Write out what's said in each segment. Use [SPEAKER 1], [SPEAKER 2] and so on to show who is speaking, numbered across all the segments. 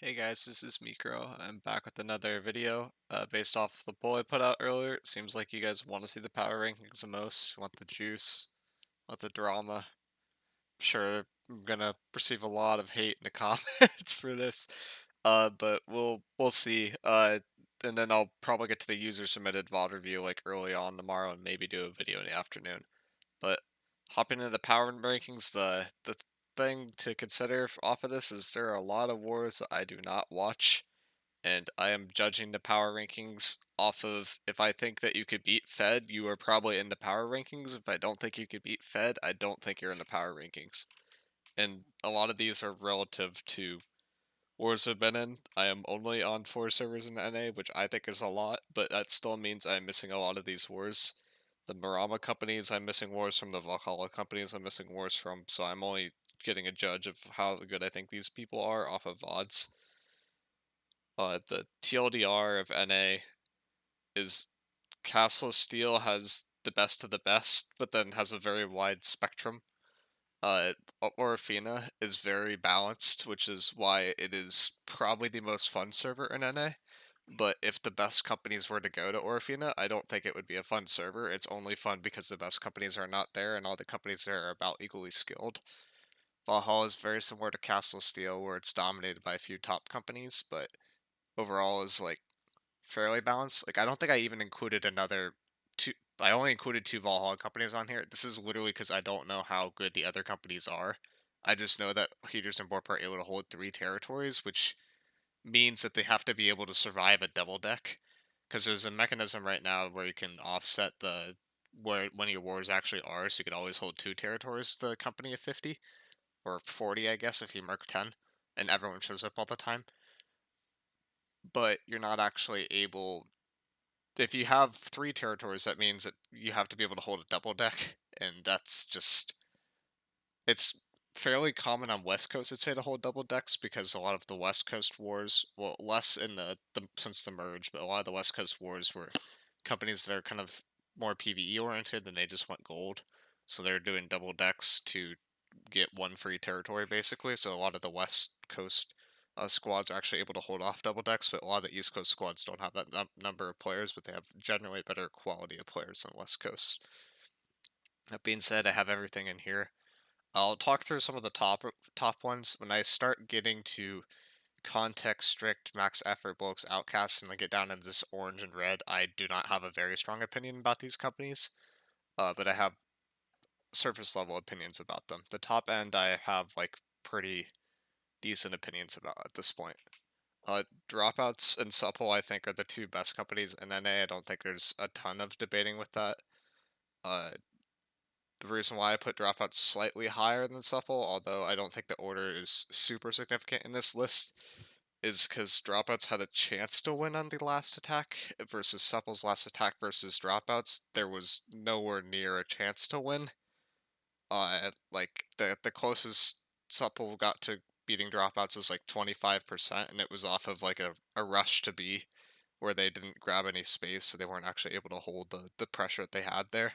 [SPEAKER 1] Hey guys, this is Mikro. I'm back with another video based off the poll I put out earlier. It seems like you guys want to see the power rankings the most, want the juice, want the drama. I'm sure I'm gonna receive a lot of hate in the comments for this, but we'll see. And then I'll probably get to the user submitted VOD review like early on tomorrow, and maybe do a video in the afternoon. But hopping into the power rankings, the thing to consider off of this is there are a lot of wars that I do not watch, and I am judging the power rankings off of if I think that you could beat Fed, you are probably in the power rankings. If I don't think you could beat Fed, I don't think you're in the power rankings. And a lot of these are relative to wars I've been in. I am only on 4 servers in NA, which I think is a lot, but that still means I'm missing a lot of these wars. The Marama companies, I'm missing wars from. The Valhalla companies, I'm missing wars from. So I'm only getting a judge of how good I think these people are off of VODs. The TLDR of NA is Castle Steel has the best of the best, but then has a very wide spectrum. Orofina is very balanced, which is why it is probably the most fun server in NA. But if the best companies were to go to Orofina, I don't think it would be a fun server. It's only fun because the best companies are not there and all the companies there are about equally skilled. Valhalla is very similar to Castle Steel, where it's dominated by a few top companies, but overall is like fairly balanced. Like I don't think I even included another two. I only included two Valhalla companies on here. This is literally because I don't know how good the other companies are. I just know that Heaters and Borp are able to hold 3 territories, which means that they have to be able to survive a double deck. Because there's a mechanism right now where you can offset the where when your wars actually are, so you can always hold 2 territories to the company of 50 or 40, I guess, if you mark 10, and everyone shows up all the time. But you're not actually able. If you have 3 territories, that means that you have to be able to hold a double deck, and that's just it's fairly common on West Coast, I'd say, to hold double decks because a lot of the West Coast wars, well, less in the since the merge, but a lot of the West Coast wars were companies that are kind of more PvE oriented and they just want gold, so they're doing double decks to get one free territory basically. So a lot of the West Coast squads are actually able to hold off double decks, but a lot of the East Coast squads don't have that number of players, but they have generally better quality of players than West Coast. That being said, I have everything in here. I'll talk through some of the top ones. When I start getting to context strict, max effort, bulks, outcasts, and I get down into this orange and red, I do not have a very strong opinion about these companies, but I have surface level opinions about them. The top end I have like pretty decent opinions about at this point. Dropouts and Supple I think are the two best companies in NA. I don't think there's a ton of debating with that. Uh, the reason why I put dropouts slightly higher than Supple, although I don't think the order is super significant in this list, is because dropouts had a chance to win on the last attack versus Supple's last attack versus dropouts. There was nowhere near a chance to win. Like the closest Supple got to beating dropouts is like 25%, and it was off of like a rush to B where they didn't grab any space, so they weren't actually able to hold the pressure that they had there.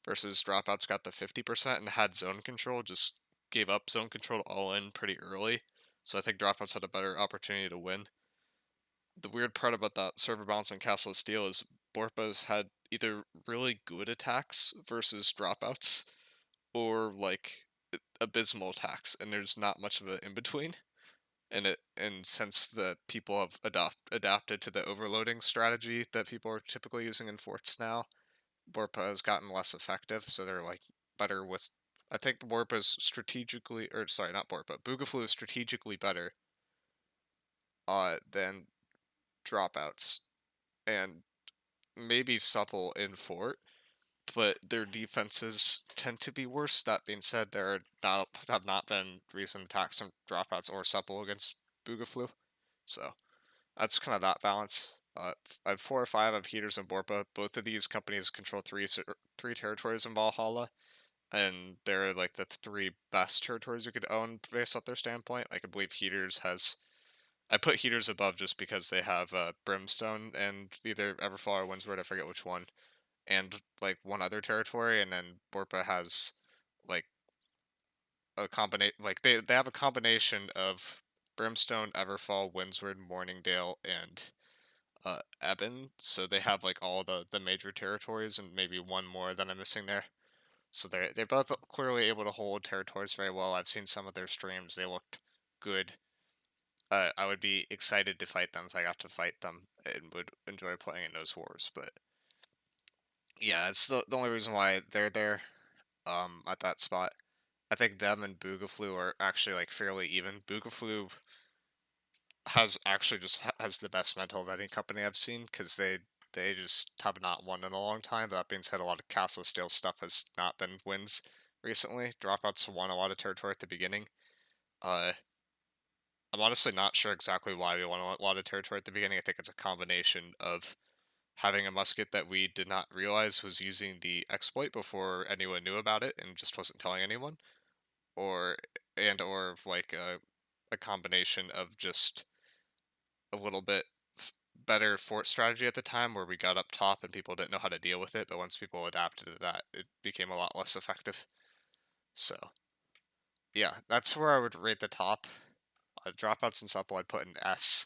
[SPEAKER 1] Versus dropouts got to 50% and had zone control, just gave up zone control all in pretty early. So I think dropouts had a better opportunity to win. The weird part about that server balance on Castle of Steel is Borpa's had either really good attacks versus dropouts or like abysmal attacks, and there's not much of an in between. And since the people have adapted to the overloading strategy that people are typically using in forts now, Borpa has gotten less effective, so they're like better with. I think Borpa is strategically, or sorry, not Borpa. Bugaflu is strategically better than dropouts, and maybe Supple in fort, but their defenses tend to be worse. That being said, there not have not been recent attacks from dropouts or Supple against Bugaflu, so that's kind of that balance. I have 4 or 5 of Heaters and Borpa. Both of these companies control three territories in Valhalla, and they're like the 3 best territories you could own based off their standpoint. Like I believe Heaters has. I put Heaters above just because they have Brimstone and either Everfall or Windsward. I forget which one, and like one other territory, and then Borpa has like a combination. Like they have a combination of Brimstone, Everfall, Windsward, Morningdale, and Eben. So they have like all the major territories and maybe one more that I'm missing there. So they're both clearly able to hold territories very well. I've seen some of their streams; they looked good. I would be excited to fight them if I got to fight them and would enjoy playing in those wars. But yeah, it's the only reason why they're there at that spot. I think them and Boogaflu are actually like fairly even. Boogaflu has actually just has the best mental of any company I've seen because they just have not won in a long time. That being said, a lot of Castle Steel stuff has not been wins recently. Dropouts won a lot of territory at the beginning. Uh, I'm honestly not sure exactly why we won a lot of territory at the beginning. I think it's a combination of having a musket that we did not realize was using the exploit before anyone knew about it and just wasn't telling anyone, or or like a combination of just a little bit better fort strategy at the time where we got up top and people didn't know how to deal with it, but once people adapted to that, it became a lot less effective. So, yeah, that's where I would rate the top. Dropouts and supple I'd put in S.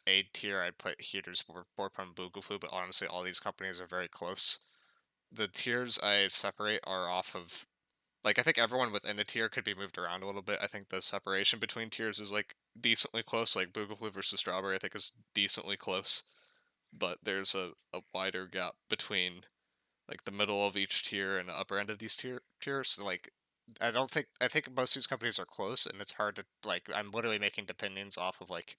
[SPEAKER 1] A tier I'd put Heaters, Borpun, Boogaloo, but honestly all these companies are very close. The tiers I separate are off of like I think everyone within a tier could be moved around a little bit. I think the separation between tiers is like decently close. Like Boogaloo versus Strawberry, I think is decently close, but there's a wider gap between like the middle of each tier and the upper end of these tiers. So, like I think most of these companies are close, and it's hard to like. I'm literally making opinions off of like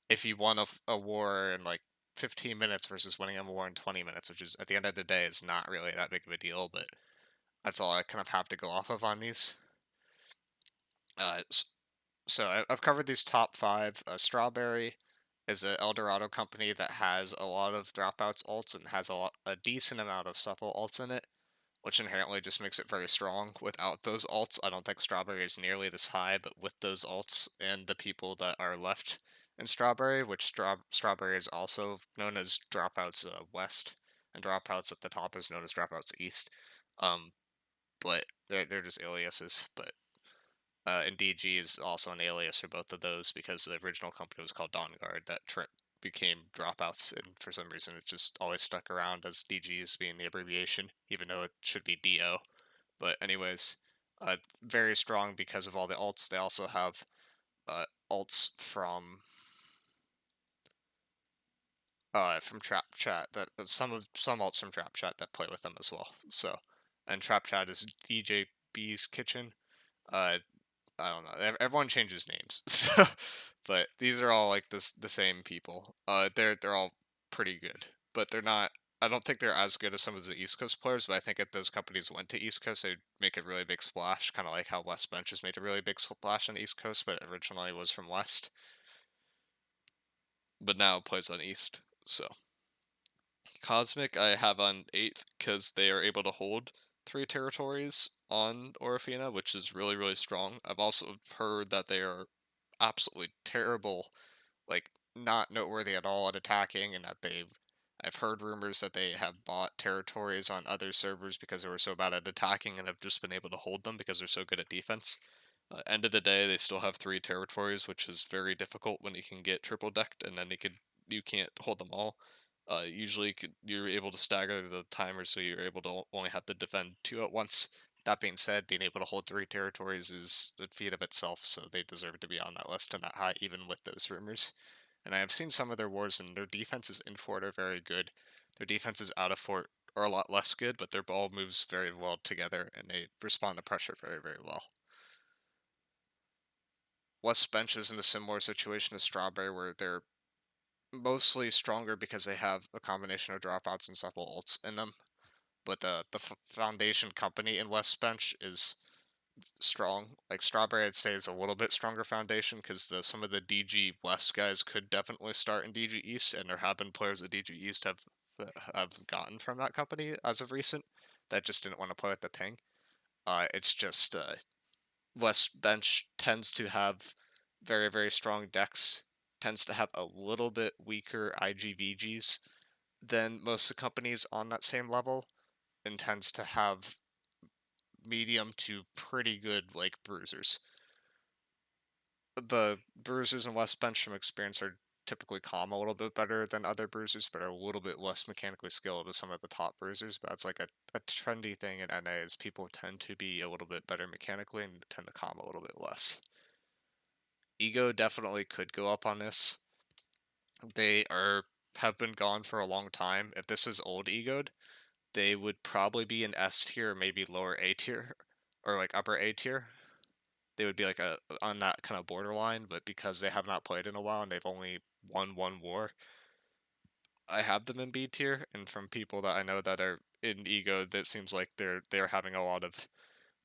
[SPEAKER 1] if you won a war in like 15 minutes versus winning a war in 20 minutes, which is at the end of the day is not really that big of a deal, but that's all I kind of have to go off of on these. Uh, so I've covered these top five. Strawberry is an Eldorado company that has a lot of dropouts alts and has a decent amount of supple alts in it, which inherently just makes it very strong. Without those alts, I don't think Strawberry is nearly this high, but with those alts and the people that are left in Strawberry, which Strawberry is also known as Dropouts West, and Dropouts at the top is known as Dropouts East. Um, but they're just aliases. But and DG is also an alias for both of those because the original company was called Dawn Guard that became Dropouts, and for some reason it just always stuck around as DG as being the abbreviation, even though it should be DO. But anyways, very strong because of all the alts. They also have alts from Trap Chat that some alts from Trap Chat that play with them as well. So, and Trap Chat is DJ B's Kitchen. Uh, I don't know. Everyone changes names, so, but these are all like the same people. They're all pretty good, but they're not. I don't think they're as good as some of the East Coast players, but I think if those companies went to East Coast, they'd make a really big splash, kind of like how West Bench has made a really big splash on the East Coast, but originally was from West, but now plays on East. So Cosmic I have on 8th because they are able to hold 3 territories on Orofina, which is really strong. I've also heard that they are absolutely terrible, like not noteworthy at all at attacking, and that I've heard rumors that they have bought territories on other servers because they were so bad at attacking and have just been able to hold them because they're so good at defense. End of the day, they still have 3 territories, which is very difficult when you can get triple decked, and then you can't hold them all. Usually, you're able to stagger the timers, so you're able to only have to defend 2 at once. That being said, being able to hold 3 territories is a feat of itself, so they deserve to be on that list and that high, even with those rumors. And I have seen some of their wars, and their defenses in fort are very good. Their defenses out of fort are a lot less good, but their ball moves very well together, and they respond to pressure very well. West Bench is in a similar situation as Strawberry, where they're mostly stronger because they have a combination of dropouts and supple ults in them. But the foundation company in West Bench is strong. Like Strawberry, I'd say is a little bit stronger foundation because some of the DG West guys could definitely start in DG East, and there have been players at DG East have gotten from that company as of recent that just didn't want to play with the ping. It's just West Bench tends to have very strong decks, tends to have a little bit weaker IGVGs than most of the companies on that same level, and tends to have medium to pretty good like bruisers. The bruisers and West Bench from experience are typically calm a little bit better than other bruisers, but are a little bit less mechanically skilled as some of the top bruisers. But that's like a trendy thing in NA is people tend to be a little bit better mechanically and tend to calm a little bit less. Ego definitely could go up on this. They are have been gone for a long time. If this is old Egoed, they would probably be an S tier, maybe lower A tier, or like upper A tier. They would be like a on that kind of borderline, but because they have not played in a while and they've only won one war, I have them in B tier. And from people that I know that are in Ego, that seems like they're having a lot of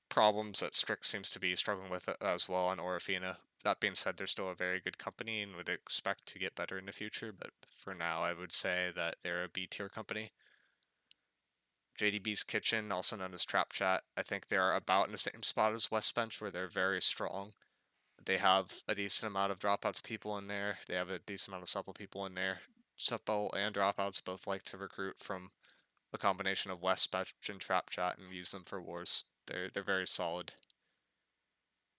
[SPEAKER 1] problems that Strix seems to be struggling with as well on Orofina. That being said, they're still a very good company and would expect to get better in the future, but for now, I would say that they're a B tier company. JDB's Kitchen, also known as Trap Chat, I think they're about in the same spot as West Bench, where they're very strong. They have a decent amount of dropouts people in there. They have a decent amount of supple people in there. Supple and dropouts both like to recruit from a combination of West Bench and Trap Chat and use them for wars. They're very solid.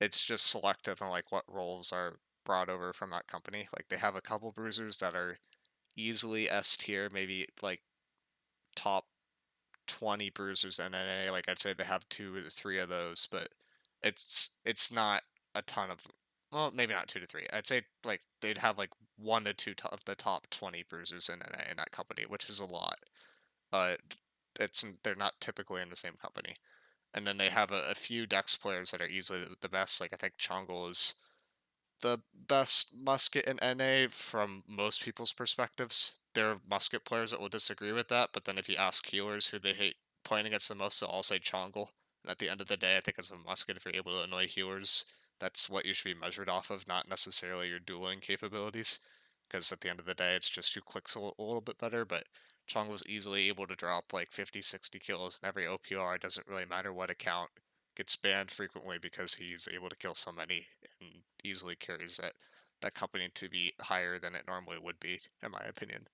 [SPEAKER 1] It's just selective on like what roles are brought over from that company. Like they have a couple bruisers that are easily S tier, maybe like top 20 bruisers in NA. Like I'd say they have 2 to 3 of those, but it's not a ton of, well, maybe not 2 to 3. I'd say like they'd have like 1 to 2 of the top 20 bruisers in NA in that company, which is a lot. But they're not typically in the same company. And then they have a few Dex players that are easily the best. Like I think Chongle is the best musket in NA from most people's perspectives. There are musket players that will disagree with that, but then if you ask healers who they hate playing against the most, they'll all say Chongle. And at the end of the day, I think as a musket, if you're able to annoy healers, that's what you should be measured off of, not necessarily your dueling capabilities. Because at the end of the day, it's just who clicks a little bit better, but Chongle's easily able to drop like 50, 60 kills in every OPR. It doesn't really matter what account gets banned frequently because he's able to kill so many and easily carries that company to be higher than it normally would be, in my opinion.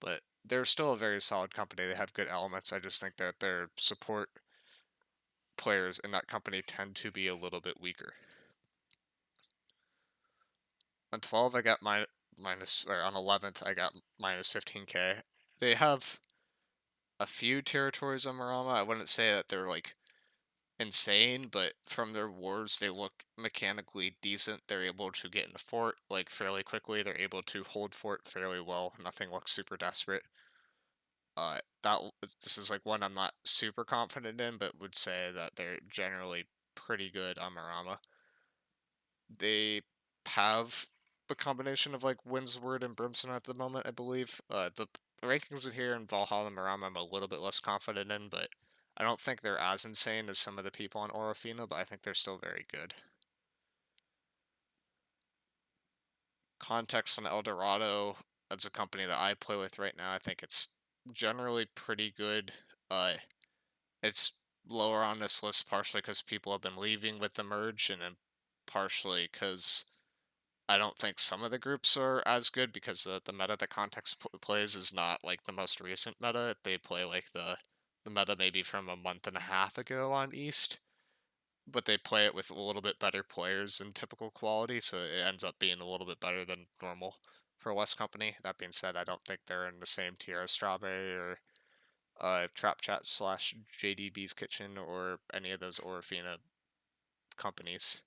[SPEAKER 1] But they're still a very solid company. They have good elements. I just think that their support players in that company tend to be a little bit weaker. On 12, I got minus, or on 11th, I got minus 15k. They have a few territories on Marama. I wouldn't say that they're like insane, but from their wars, they look mechanically decent. They're able to get in the fort like fairly quickly. They're able to hold fort fairly well. Nothing looks super desperate. This is like one I'm not super confident in, but would say that they're generally pretty good on Marama. They have the combination of like Windsward and Brimstone at the moment, I believe. The rankings in here in Valhalla and Marama I'm a little bit less confident in, but I don't think they're as insane as some of the people on Orofina, but I think they're still very good. Context on Eldorado, that's a company that I play with right now. I think it's generally pretty good. It's lower on this list partially because people have been leaving with the merge, and then partially because I don't think some of the groups are as good because the meta that Context plays is not like the most recent meta. They play like the meta maybe from a month and a half ago on East, but they play it with a little bit better players than typical quality, so it ends up being a little bit better than normal for West Company. That being said, I don't think they're in the same tier as Strawberry or Trap Chat slash JDB's Kitchen or any of those Orofina companies.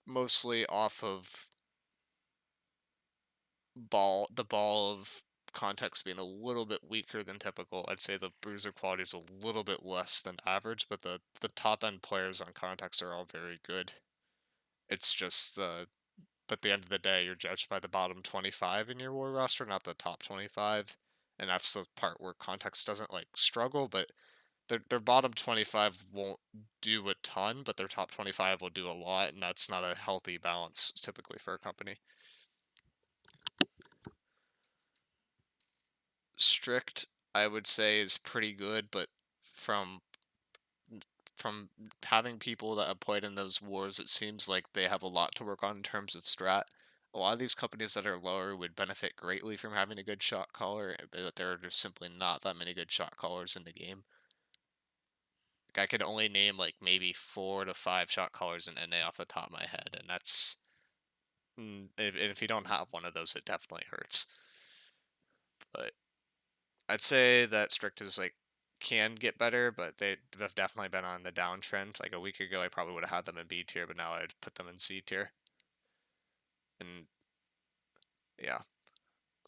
[SPEAKER 1] Mostly off of the ball of context being a little bit weaker than typical. I'd say the bruiser quality is a little bit less than average, but the top end players on context are all very good. It's just but at the end of the day, you're judged by the bottom 25 in your war roster, not the top 25. And that's the part where context doesn't like struggle, but their bottom 25 won't do a ton, but their top 25 will do a lot, and that's not a healthy balance typically for a company. Strict, I would say, is pretty good, but from from having people that have played in those wars, it seems like they have a lot to work on in terms of strat. A lot of these companies that are lower would benefit greatly from having a good shot caller, but there are just simply not that many good shot callers in the game. Like I could only name like maybe 4 to 5 shot callers in NA off the top of my head, and that's if you don't have one of those, it definitely hurts. But I'd say that Strict is like can get better, but they've definitely been on the downtrend. Like a week ago, I probably would have had them in B tier, but now I'd put them in C tier. And yeah,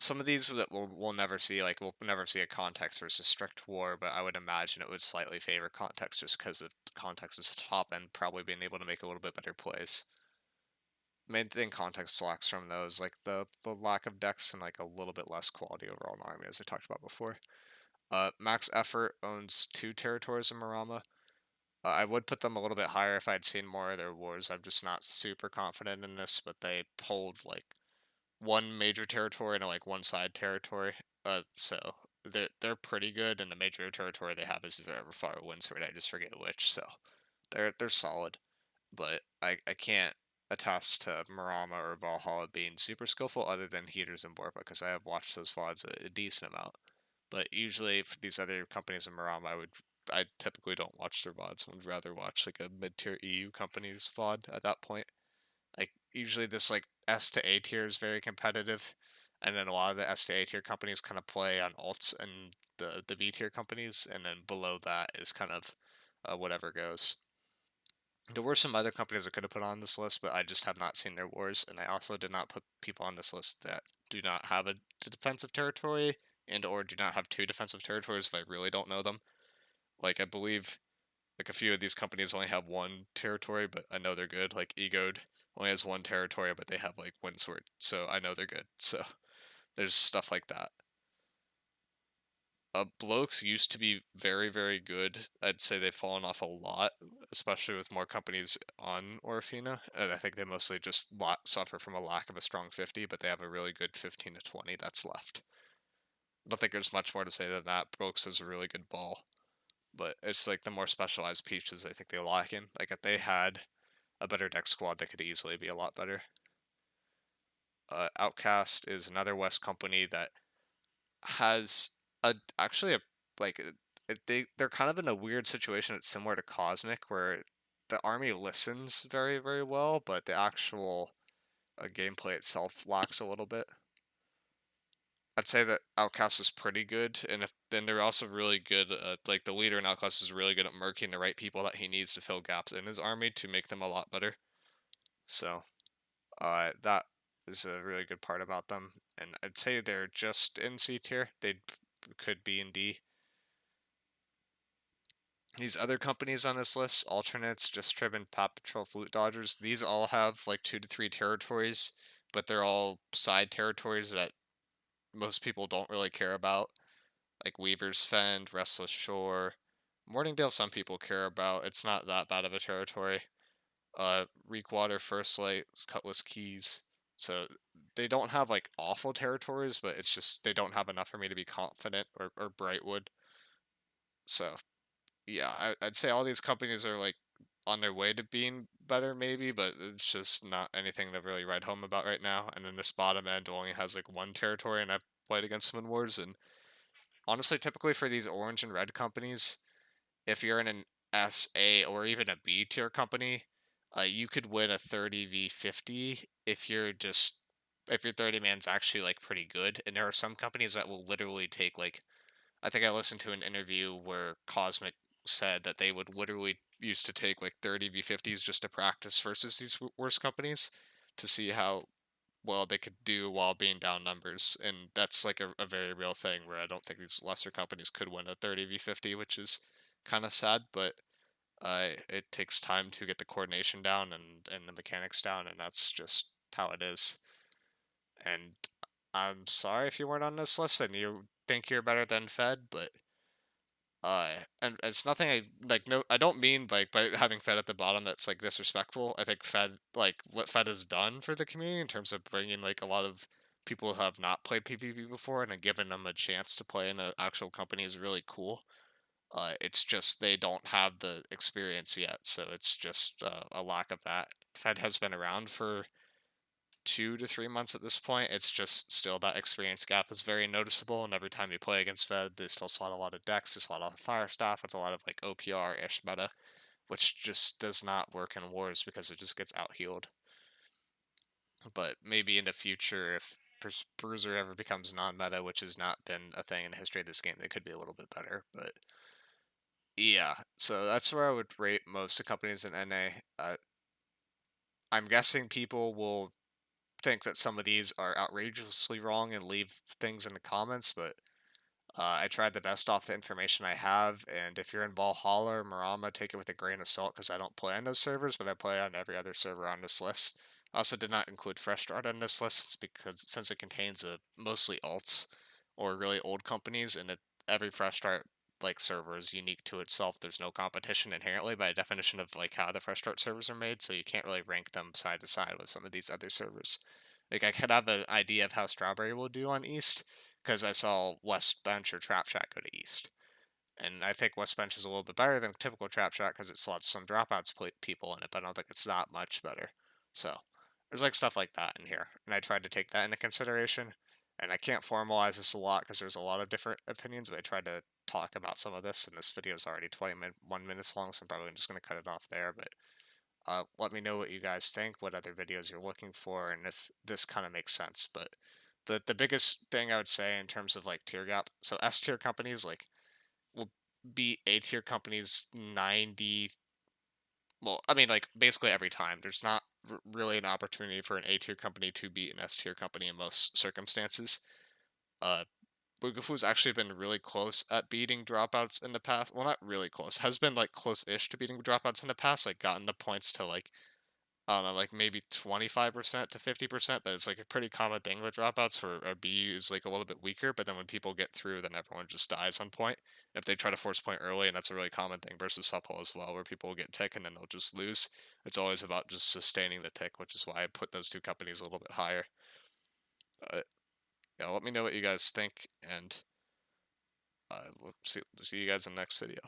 [SPEAKER 1] some of these that we'll never see, like we'll never see a Context versus Strict War, but I would imagine it would slightly favor Context just because of Context is top and probably being able to make a little bit better plays. Main thing Context lacks from those, like the lack of decks and like a little bit less quality overall in army, as I talked about before. Max Effort owns 2 territories in Marama. I would put them a little bit higher if I'd seen more of their wars. I'm just not super confident in this, but they hold like one major territory and like one side territory. So they're pretty good, and the major territory they have is either Everfire or Windsword. I just forget which. So they're solid, but I can't attest to Marama or Valhalla being super skillful other than Heaters and Borpa because I have watched those VODs a decent amount. But usually for these other companies in Marama, I typically don't watch their VODs. I would rather watch like a mid-tier EU company's VOD at that point. Like usually this like S to A tier is very competitive, and then a lot of the S to A tier companies kind of play on alts and the B tier companies, and then below that is kind of whatever goes. There were some other companies I could have put on this list, but I just have not seen their wars, and I also did not put people on this list that do not have a defensive territory and or do not have 2 defensive territories if I really don't know them. Like I believe like a few of these companies only have 1 territory, but I know they're good. Like Egode only has 1 territory, but they have like Windsword, so I know they're good. So there's stuff like that. Blokes used to be very, very good. I'd say they've fallen off a lot, especially with more companies on Orofina. And I think they mostly just suffer from a lack of a strong 50, but they have a really good 15 to 20 that's left. I don't think there's much more to say than that. Brooks is a really good ball, but it's like the more specialized pieces I think they lack in. Like if they had a better deck squad, they could easily be a lot better. Outcast is another West company that has a actually a like they're kind of in a weird situation. It's similar to Cosmic, where the army listens very very well, but the actual gameplay itself lacks a little bit. I'd say that Outcast is pretty good, and if then they're also really good. Like the leader in Outcast is really good at murking the right people that he needs to fill gaps in his army to make them a lot better. So that is a really good part about them, and I'd say they're just in C tier. They could be in D. These other companies on this list, Alternates, Just Trib, and Paw Patrol Flute Dodgers, these all have like 2 to 3 territories, but they're all side territories that most people don't really care about. Like Weaver's Fend, Restless Shore, Morningdale, some people care about. It's not that bad of a territory. Reekwater, First Light, Cutlass Keys. So they don't have like awful territories, but it's just they don't have enough for me to be confident or Brightwood. So yeah, I'd say all these companies are like on their way to being better, maybe, but it's just not anything to really write home about right now. And then this bottom end only has like 1 territory, and I've played against them in wars. And honestly, typically for these orange and red companies, if you're in an S, A, or even a B tier company, you could win a 30v50 if you're just if your 30 man's actually like pretty good. And there are some companies that will literally take like I think I listened to an interview where Cosmic said that they would literally used to take like 30v50s just to practice versus these worst companies to see how well they could do while being down numbers. And that's like a very real thing where I don't think these lesser companies could win a 30v50, which is kind of sad, but it takes time to get the coordination down and the mechanics down, and that's just how it is. And I'm sorry if you weren't on this list and you think you're better than Fed, but and it's nothing I like. No, I don't mean like by having Fed at the bottom that's like disrespectful. I think Fed like what Fed has done for the community in terms of bringing like a lot of people who have not played PvP before and then giving them a chance to play in an actual company is really cool. It's just they don't have the experience yet, so it's just a lack of that. Fed has been around for 2 to 3 months at this point. It's just still that experience gap is very noticeable, and every time you play against Fed, they still slot a lot of decks, they slot a lot of fire staff, it's a lot of like OPR-ish meta, which just does not work in wars because it just gets out healed. But maybe in the future, if Bruiser ever becomes non-meta, which has not been a thing in the history of this game, they could be a little bit better. But yeah, so that's where I would rate most of the companies in NA. I'm guessing people will think that some of these are outrageously wrong and leave things in the comments, but I tried the best off the information I have, and if you're in Valhalla or Marama, take it with a grain of salt because I don't play on those servers, but I play on every other server on this list. I also did not include Fresh Start on this list because since it contains mostly alts or really old companies, and every Fresh Start like server is unique to itself. There's no competition inherently by definition of like how the Fresh Start servers are made, so you can't really rank them side to side with some of these other servers. Like I could have an idea of how Strawberry will do on East, because I saw West Bench or Trap Chat go to East. And I think West Bench is a little bit better than typical Trap Chat because it slots some dropouts people in it, but I don't think it's that much better. So there's like stuff like that in here. And I tried to take that into consideration. And I can't formalize this a lot because there's a lot of different opinions, but I tried to talk about some of this, and this video is already 21 minutes long, so I'm probably just going to cut it off there. But let me know what you guys think, what other videos you're looking for, and if this kind of makes sense. But the biggest thing I would say in terms of like tier gap, so S tier companies like will beat A tier companies 90. Well, I mean like basically every time. There's not really an opportunity for an A tier company to beat an S tier company in most circumstances. Uh, Bugafu's actually been really close at beating dropouts in the past. Well, not really close. Has been like close-ish to beating dropouts in the past. Like gotten the points to like I don't know, like maybe 25% to 50%, but it's like a pretty common thing with dropouts for a B is like a little bit weaker, but then when people get through, then everyone just dies on point. If they try to force point early, and that's a really common thing versus subhull as well, where people will get tick and then they'll just lose. It's always about just sustaining the tick, which is why I put those two companies a little bit higher. But yeah, let me know what you guys think, and we'll see you guys in the next video.